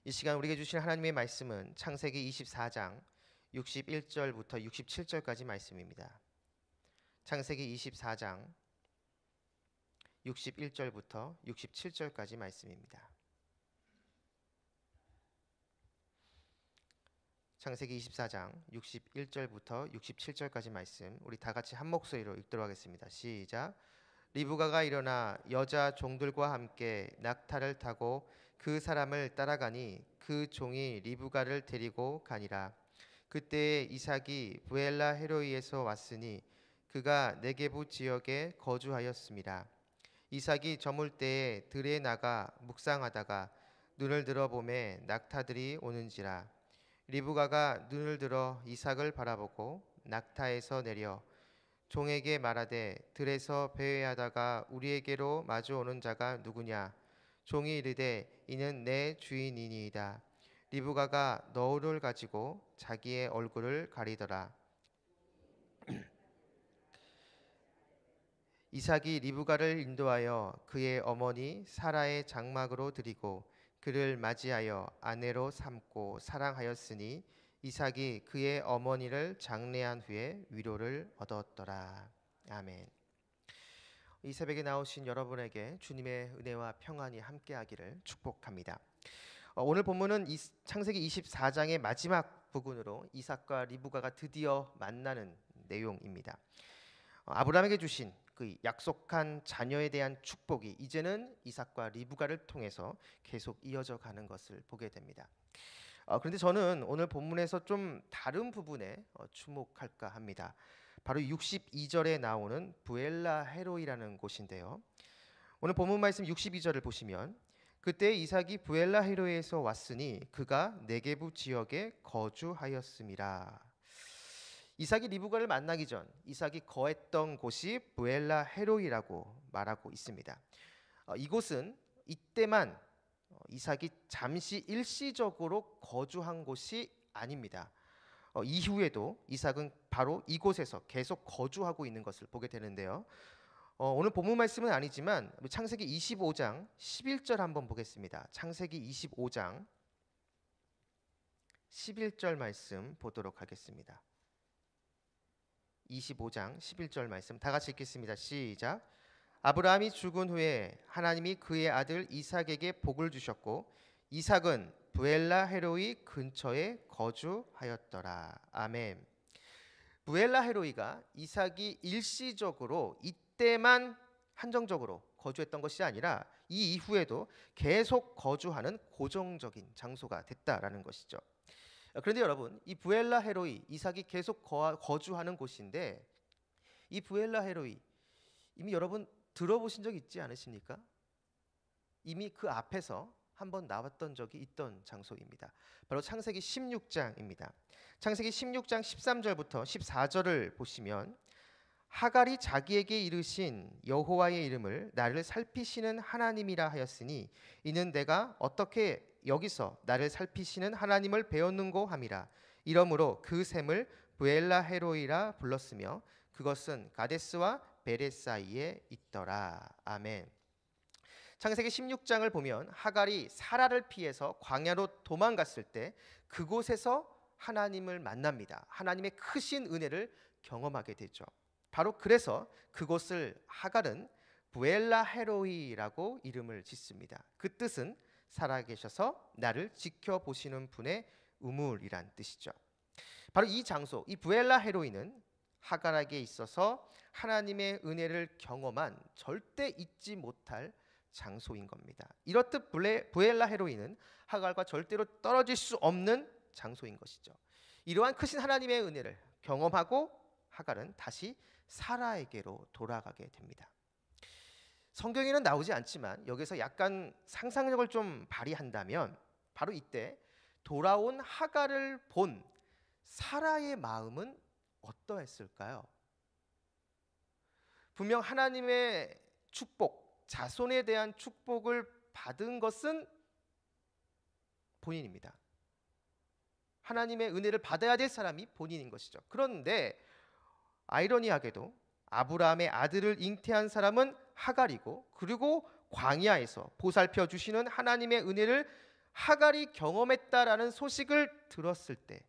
이 시간 우리에게 주신 하나님의 말씀은 창세기 24장 61절부터 67절까지 말씀입니다. 창세기 24장 61절부터 67절까지 말씀입니다. 창세기 24장 61절부터 67절까지 말씀, 우리 다 같이 한 목소리로 읽도록 하겠습니다. 시작. 리브가가 일어나 여자 종들과 함께 낙타를 타고 그 사람을 따라가니 그 종이 리브가를 데리고 가니라. 그때 이삭이 브엘라 헤로이에서 왔으니 그가 네게부 지역에 거주하였습니다. 이삭이 저물 때에 들에 나가 묵상하다가 눈을 들어 보매 낙타들이 오는지라. 리브가가 눈을 들어 이삭을 바라보고 낙타에서 내려 종에게 말하되 들에서 배회하다가 우리에게로 마주오는 자가 누구냐? 종이 이르되 이는 내 주인이니이다. 리브가가 너울을 가지고 자기의 얼굴을 가리더라. 이삭이 리브가를 인도하여 그의 어머니 사라의 장막으로 들이고 그를 맞이하여 아내로 삼고 사랑하였으니 이삭이 그의 어머니를 장례한 후에 위로를 얻었더라. 아멘. 이 새벽에 나오신 여러분에게 주님의 은혜와 평안이 함께하기를 축복합니다. 오늘 본문은 창세기 24장의 마지막 부분으로 이삭과 리브가가 드디어 만나는 내용입니다. 아브라함에게 주신 그 약속한 자녀에 대한 축복이 이제는 이삭과 리브가를 통해서 계속 이어져 가는 것을 보게 됩니다. 그런데 저는 오늘 본문에서 좀 다른 부분에 주목할까 합니다. 바로 62절에 나오는 브엘라 헤로이라는 곳인데요. 오늘 본문 말씀 62절을 보시면 그때 이삭이 브엘라 헤로이에서 왔으니 그가 네게부 지역에 거주하였음이라. 이삭이 리브가를 만나기 전 이삭이 거했던 곳이 브엘라 헤로이라고 말하고 있습니다. 이곳은 이때만 이삭이 잠시 일시적으로 거주한 곳이 아닙니다. 이후에도 이삭은 바로 이곳에서 계속 거주하고 있는 것을 보게 되는데요. 오늘 본문 말씀은 아니지만 창세기 25장 11절 한번 보겠습니다. 창세기 25장 11절 말씀 보도록 하겠습니다. 25장 11절 말씀 다 같이 읽겠습니다. 시작. 아브라함이 죽은 후에 하나님이 그의 아들 이삭에게 복을 주셨고 이삭은 브엘라 헤로이 근처에 거주하였더라. 아멘. 브엘라 헤로이가 이삭이 일시적으로 이때만 한정적으로 거주했던 것이 아니라 이 이후에도 계속 거주하는 고정적인 장소가 됐다라는 것이죠. 그런데 여러분, 이 브엘라 헤로이, 이삭이 계속 거주하는 곳인데 이 브엘라 헤로이 이미 여러분 들어보신 적 있지 않으십니까? 이미 그 앞에서 한번 나왔던 적이 있던 장소입니다. 바로 창세기 16장입니다. 창세기 16장 13절부터 14절을 보시면 하갈이 자기에게 이르신 여호와의 이름을 나를 살피시는 하나님이라 하였으니 이는 내가 어떻게 여기서 나를 살피시는 하나님을 배웠는고 함이라. 이러므로 그 샘을 브엘라 헤로이라 불렀으며 그것은 가데스와 베레 사이에 있더라. 아멘. 창세기 16장을 보면 하갈이 사라를 피해서 광야로 도망갔을 때 그곳에서 하나님을 만납니다. 하나님의 크신 은혜를 경험하게 되죠. 바로 그래서 그곳을 하갈은 브엘라 헤로이라고 이름을 짓습니다. 그 뜻은 살아계셔서 나를 지켜보시는 분의 우물이란 뜻이죠. 바로 이 장소, 이 브엘라 헤로이는 하갈에게 있어서 하나님의 은혜를 경험한 절대 잊지 못할 장소인 겁니다. 이렇듯 브엘라 헤로이는 하갈과 절대로 떨어질 수 없는 장소인 것이죠. 이러한 크신 하나님의 은혜를 경험하고 하갈은 다시 사라에게로 돌아가게 됩니다. 성경에는 나오지 않지만 여기서 약간 상상력을 좀 발휘한다면 바로 이때 돌아온 하갈을 본 사라의 마음은 어떠했을까요? 분명 하나님의 축복, 자손에 대한 축복을 받은 것은 본인입니다. 하나님의 은혜를 받아야 될 사람이 본인인 것이죠. 그런데 아이러니하게도 아브라함의 아들을 잉태한 사람은 하갈이고 그리고 광야에서 보살펴 주시는 하나님의 은혜를 하갈이 경험했다라는 소식을 들었을 때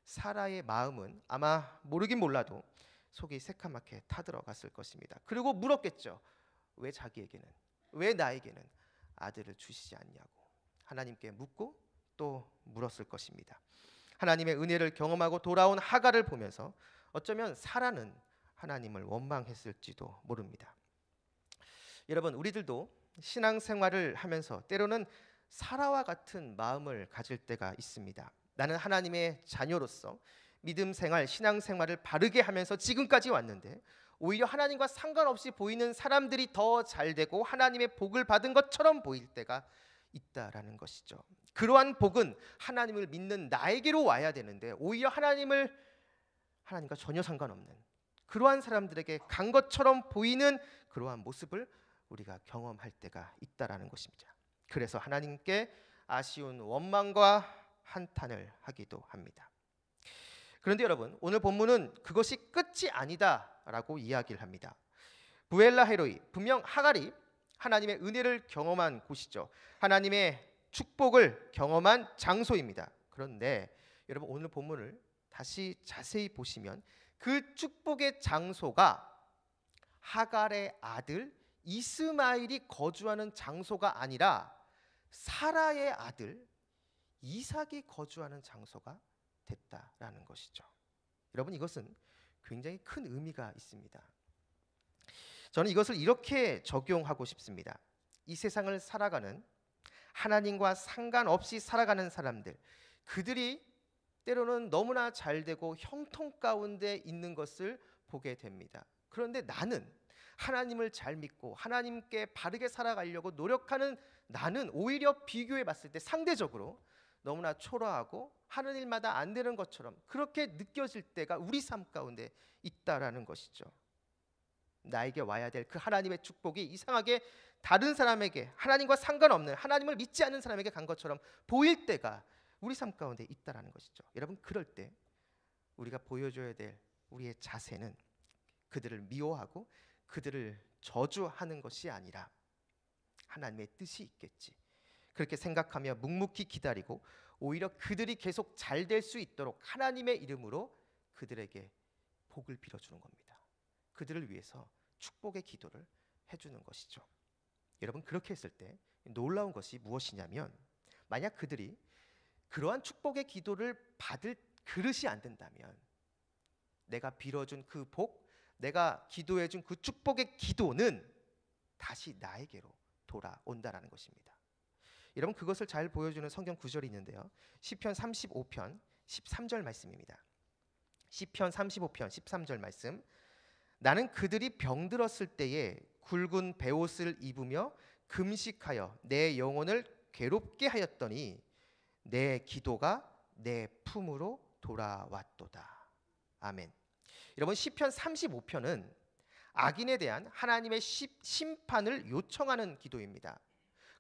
사라의 마음은 아마 모르긴 몰라도 속이 새카맣게 타들어갔을 것입니다. 그리고 물었겠죠. 왜 자기에게는, 왜 나에게는 아들을 주시지 않냐고 하나님께 묻고 또 물었을 것입니다. 하나님의 은혜를 경험하고 돌아온 하갈을 보면서 어쩌면 사라는 하나님을 원망했을지도 모릅니다. 여러분, 우리들도 신앙생활을 하면서 때로는 사라와 같은 마음을 가질 때가 있습니다. 나는 하나님의 자녀로서 믿음 생활, 신앙 생활을 바르게 하면서 지금까지 왔는데 오히려 하나님과 상관없이 보이는 사람들이 더 잘되고 하나님의 복을 받은 것처럼 보일 때가 있다라는 것이죠. 그러한 복은 하나님을 믿는 나에게로 와야 되는데 오히려 하나님과 전혀 상관없는 그러한 사람들에게 간 것처럼 보이는 그러한 모습을 우리가 경험할 때가 있다라는 것입니다. 그래서 하나님께 아쉬운 원망과 한탄을 하기도 합니다. 그런데 여러분, 오늘 본문은 그것이 끝이 아니다라고 이야기를 합니다. 부엘라 헤로이, 분명 하갈이 하나님의 은혜를 경험한 곳이죠. 하나님의 축복을 경험한 장소입니다. 그런데 여러분, 오늘 본문을 다시 자세히 보시면 그 축복의 장소가 하갈의 아들 이스마엘이 거주하는 장소가 아니라 사라의 아들 이삭이 거주하는 장소가 됐다라는 것이죠. 여러분, 이것은 굉장히 큰 의미가 있습니다. 저는 이것을 이렇게 적용하고 싶습니다. 이 세상을 살아가는 하나님과 상관없이 살아가는 사람들, 그들이 때로는 너무나 잘되고 형통 가운데 있는 것을 보게 됩니다. 그런데 나는 하나님을 잘 믿고 하나님께 바르게 살아가려고 노력하는 나는 오히려 비교해 봤을 때 상대적으로 너무나 초라하고 하는 일마다 안 되는 것처럼 그렇게 느껴질 때가 우리 삶 가운데 있다라는 것이죠. 나에게 와야 될 그 하나님의 축복이 이상하게 다른 사람에게, 하나님과 상관없는, 하나님을 믿지 않는 사람에게 간 것처럼 보일 때가 우리 삶 가운데 있다라는 것이죠. 여러분, 그럴 때 우리가 보여줘야 될 우리의 자세는 그들을 미워하고 그들을 저주하는 것이 아니라 하나님의 뜻이 있겠지, 그렇게 생각하며 묵묵히 기다리고 오히려 그들이 계속 잘 될 수 있도록 하나님의 이름으로 그들에게 복을 빌어주는 겁니다. 그들을 위해서 축복의 기도를 해주는 것이죠. 여러분, 그렇게 했을 때 놀라운 것이 무엇이냐면, 만약 그들이 그러한 축복의 기도를 받을 그릇이 안 된다면 내가 빌어준 그 복, 내가 기도해준 그 축복의 기도는 다시 나에게로 돌아온다라는 것입니다. 여러분, 그것을 잘 보여주는 성경 구절이 있는데요. 시편 35편 13절 말씀입니다. 시편 35편 13절 말씀. 나는 그들이 병들었을 때에 굵은 베옷을 입으며 금식하여 내 영혼을 괴롭게 하였더니 내 기도가 내 품으로 돌아왔도다. 아멘. 여러분, 시편 35편은 악인에 대한 하나님의 심판을 요청하는 기도입니다.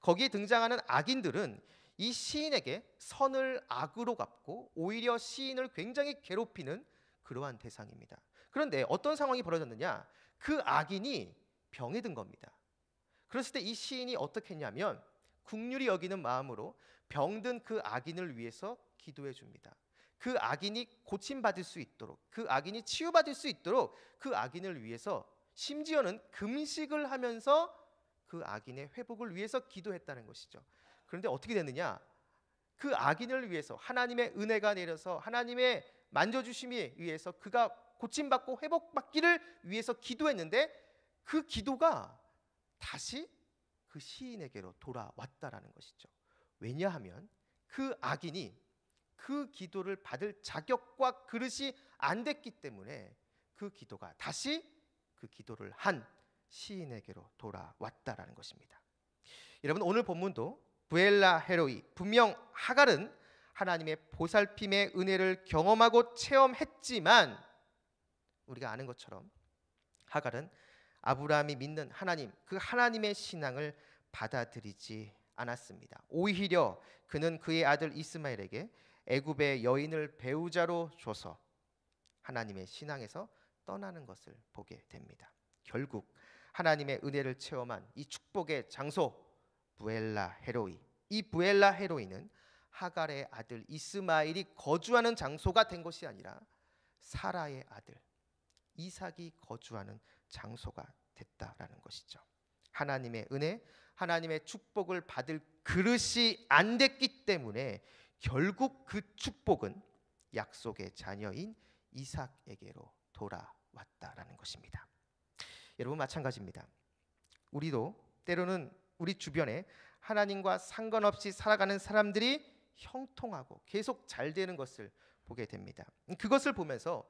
거기에 등장하는 악인들은 이 시인에게 선을 악으로 갚고 오히려 시인을 굉장히 괴롭히는 그러한 대상입니다. 그런데 어떤 상황이 벌어졌느냐? 그 악인이 병에 든 겁니다. 그랬을 때 이 시인이 어떻게 했냐면 긍휼히 여기는 마음으로 병든 그 악인을 위해서 기도해 줍니다. 그 악인이 고침받을 수 있도록, 그 악인이 치유받을 수 있도록 그 악인을 위해서 심지어는 금식을 하면서 그 악인의 회복을 위해서 기도했다는 것이죠. 그런데 어떻게 됐느냐? 그 악인을 위해서 하나님의 은혜가 내려서 하나님의 만져주심에 의해서 그가 고침받고 회복받기를 위해서 기도했는데 그 기도가 다시 그 시인에게로 돌아왔다라는 것이죠. 왜냐하면 그 악인이 그 기도를 받을 자격과 그릇이 안 됐기 때문에 그 기도가 다시 그 기도를 한 시인에게로 돌아왔다라는 것입니다. 여러분, 오늘 본문도 부엘라 헤로이, 분명 하갈은 하나님의 보살핌의 은혜를 경험하고 체험했지만 우리가 아는 것처럼 하갈은 아브라함이 믿는 하나님, 그 하나님의 신앙을 받아들이지 않았습니다. 오히려 그는 그의 아들 이스마엘에게 애굽의 여인을 배우자로 줘서 하나님의 신앙에서 떠나는 것을 보게 됩니다. 결국 하나님의 은혜를 체험한 이 축복의 장소 부엘라 헤로이, 이 부엘라 헤로이는 하갈의 아들 이스마엘이 거주하는 장소가 된 것이 아니라 사라의 아들 이삭이 거주하는 장소가 됐다라는 것이죠. 하나님의 은혜, 하나님의 축복을 받을 그릇이 안 됐기 때문에 결국 그 축복은 약속의 자녀인 이삭에게로 돌아왔다라는 것입니다. 여러분 마찬가지입니다. 우리도 때로는 우리 주변에 하나님과 상관없이 살아가는 사람들이 형통하고 계속 잘 되는 것을 보게 됩니다. 그것을 보면서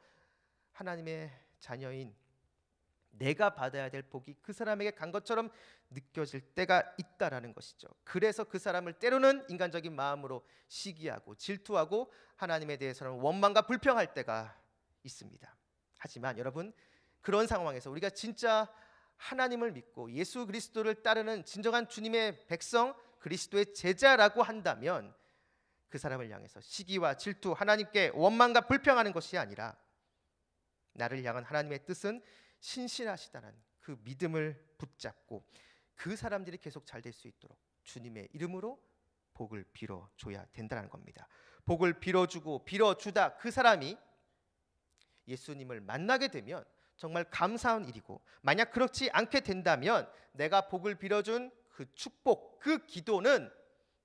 하나님의 자녀인 내가 받아야 될 복이 그 사람에게 간 것처럼 느껴질 때가 있다라는 것이죠. 그래서 그 사람을 때로는 인간적인 마음으로 시기하고 질투하고 하나님에 대해서는 원망과 불평할 때가 있습니다. 하지만 여러분, 그런 상황에서 우리가 진짜 하나님을 믿고 예수 그리스도를 따르는 진정한 주님의 백성, 그리스도의 제자라고 한다면 그 사람을 향해서 시기와 질투, 하나님께 원망과 불평하는 것이 아니라 나를 향한 하나님의 뜻은 신실하시다는 그 믿음을 붙잡고 그 사람들이 계속 잘 될 수 있도록 주님의 이름으로 복을 빌어줘야 된다는 겁니다. 복을 빌어주고 빌어주다 그 사람이 예수님을 만나게 되면 정말 감사한 일이고, 만약 그렇지 않게 된다면 내가 복을 빌어준 그 축복, 그 기도는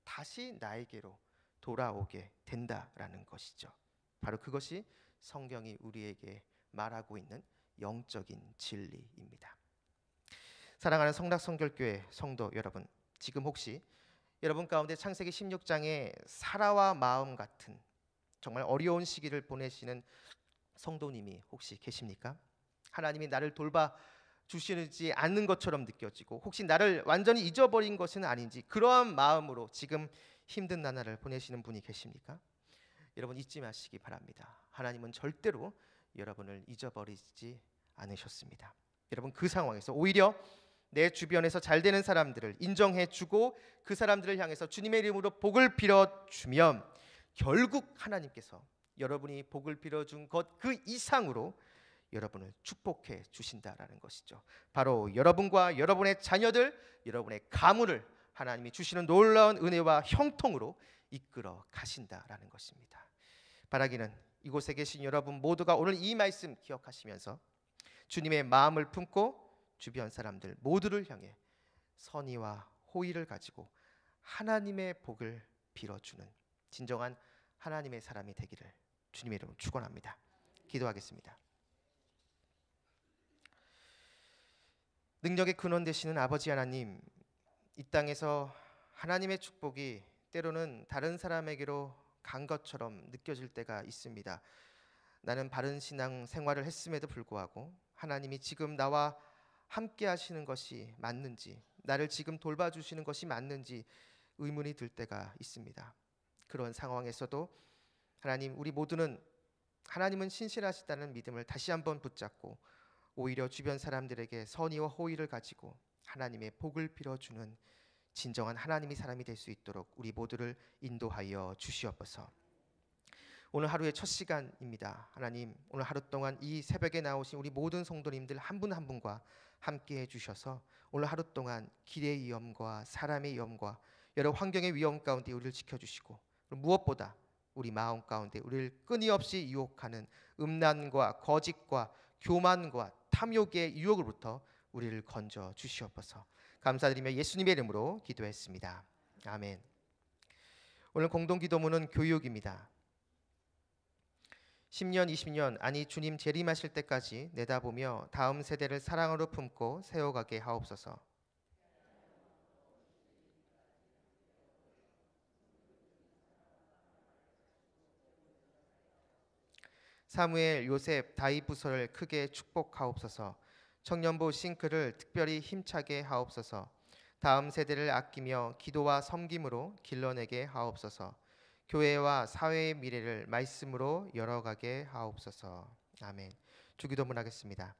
다시 나에게로 돌아오게 된다라는 것이죠. 바로 그것이 성경이 우리에게 말하고 있는 영적인 진리입니다. 사랑하는 성락성결교회 성도 여러분, 지금 혹시 여러분 가운데 창세기 16장의 사라와 마음 같은 정말 어려운 시기를 보내시는 성도님이 혹시 계십니까? 하나님이 나를 돌봐 주시지 않는 것처럼 느껴지고 혹시 나를 완전히 잊어버린 것은 아닌지 그러한 마음으로 지금 힘든 나날을 보내시는 분이 계십니까? 여러분 잊지 마시기 바랍니다. 하나님은 절대로 여러분을 잊어버리지 않으셨습니다. 여러분 그 상황에서 오히려 내 주변에서 잘 되는 사람들을 인정해주고 그 사람들을 향해서 주님의 이름으로 복을 빌어주면 결국 하나님께서 여러분이 복을 빌어준 것 그 이상으로 여러분을 축복해 주신다라는 것이죠. 바로 여러분과 여러분의 자녀들, 여러분의 가문을 하나님이 주시는 놀라운 은혜와 형통으로 이끌어 가신다라는 것입니다. 바라기는 이곳에 계신 여러분 모두가 오늘 이 말씀 기억하시면서 주님의 마음을 품고 주변 사람들 모두를 향해 선의와 호의를 가지고 하나님의 복을 빌어주는 진정한 하나님의 사람이 되기를 주님의 이름으로 축원합니다. 기도하겠습니다. 능력의 근원 되시는 아버지 하나님, 이 땅에서 하나님의 축복이 때로는 다른 사람에게로 간 것처럼 느껴질 때가 있습니다. 나는 바른 신앙 생활을 했음에도 불구하고 하나님이 지금 나와 함께 하시는 것이 맞는지, 나를 지금 돌봐주시는 것이 맞는지 의문이 들 때가 있습니다. 그런 상황에서도 하나님, 우리 모두는 하나님은 신실하시다는 믿음을 다시 한번 붙잡고 오히려 주변 사람들에게 선의와 호의를 가지고 하나님의 복을 빌어주는 진정한 하나님의 사람이 될 수 있도록 우리 모두를 인도하여 주시옵소서. 오늘 하루의 첫 시간입니다. 하나님, 오늘 하루 동안 이 새벽에 나오신 우리 모든 성도님들 한 분 한 분과 함께 해주셔서 오늘 하루 동안 길의 위험과 사람의 위험과 여러 환경의 위험 가운데 우리를 지켜주시고, 무엇보다 우리 마음 가운데 우리를 끊임없이 유혹하는 음란과 거짓과 교만과 탐욕의 유혹으로부터 우리를 건져 주시옵소서. 감사드리며 예수님의 이름으로 기도했습니다. 아멘. 오늘 공동기도문은 교육입니다. 10년, 20년, 아니 주님 재림하실 때까지 내다보며 다음 세대를 사랑으로 품고 세워가게 하옵소서. 사무엘, 요셉, 다윗 부서를 크게 축복하옵소서. 청년부 싱크를 특별히 힘차게 하옵소서. 다음 세대를 아끼며 기도와 섬김으로 길러내게 하옵소서. 교회와 사회의 미래를 말씀으로 열어가게 하옵소서. 아멘. 주기도문 하겠습니다.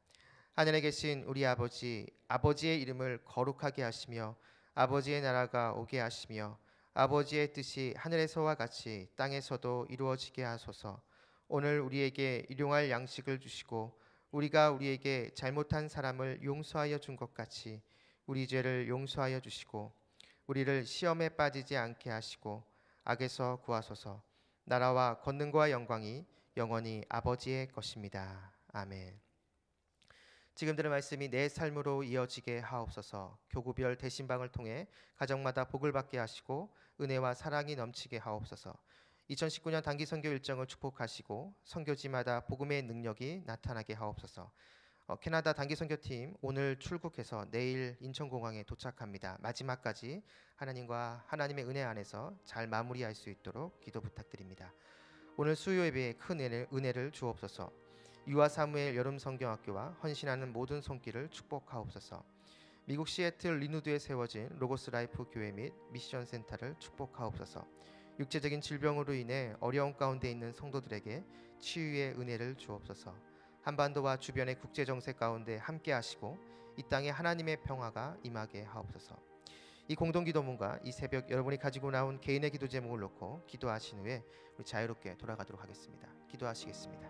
하늘에 계신 우리 아버지, 아버지의 이름을 거룩하게 하시며 아버지의 나라가 오게 하시며 아버지의 뜻이 하늘에서와 같이 땅에서도 이루어지게 하소서. 오늘 우리에게 일용할 양식을 주시고 우리가 우리에게 잘못한 사람을 용서하여 준 것 같이 우리 죄를 용서하여 주시고 우리를 시험에 빠지지 않게 하시고 악에서 구하소서. 나라와 권능과 영광이 영원히 아버지의 것입니다. 아멘. 지금 들은 말씀이 내 삶으로 이어지게 하옵소서. 교구별 대신방을 통해 가정마다 복을 받게 하시고 은혜와 사랑이 넘치게 하옵소서. 2019년 단기 선교 일정을 축복하시고 선교지마다 복음의 능력이 나타나게 하옵소서. 캐나다 단기 선교팀 오늘 출국해서 내일 인천공항에 도착합니다. 마지막까지 하나님과 하나님의 은혜 안에서 잘 마무리할 수 있도록 기도 부탁드립니다. 오늘 수요 예배에 큰 은혜를 주옵소서. 유아 사무엘 여름 성경학교와 헌신하는 모든 손길을 축복하옵소서. 미국 시애틀 리누드에 세워진 로고스 라이프 교회 및 미션 센터를 축복하옵소서. 육체적인 질병으로 인해 어려움 가운데 있는 성도들에게 치유의 은혜를 주옵소서. 한반도와 주변의 국제 정세 가운데 함께 하시고 이 땅에 하나님의 평화가 임하게 하옵소서. 이 공동 기도문과 이 새벽 여러분이 가지고 나온 개인의 기도 제목을 놓고 기도하신 후에 우리 자유롭게 돌아가도록 하겠습니다. 기도하시겠습니다.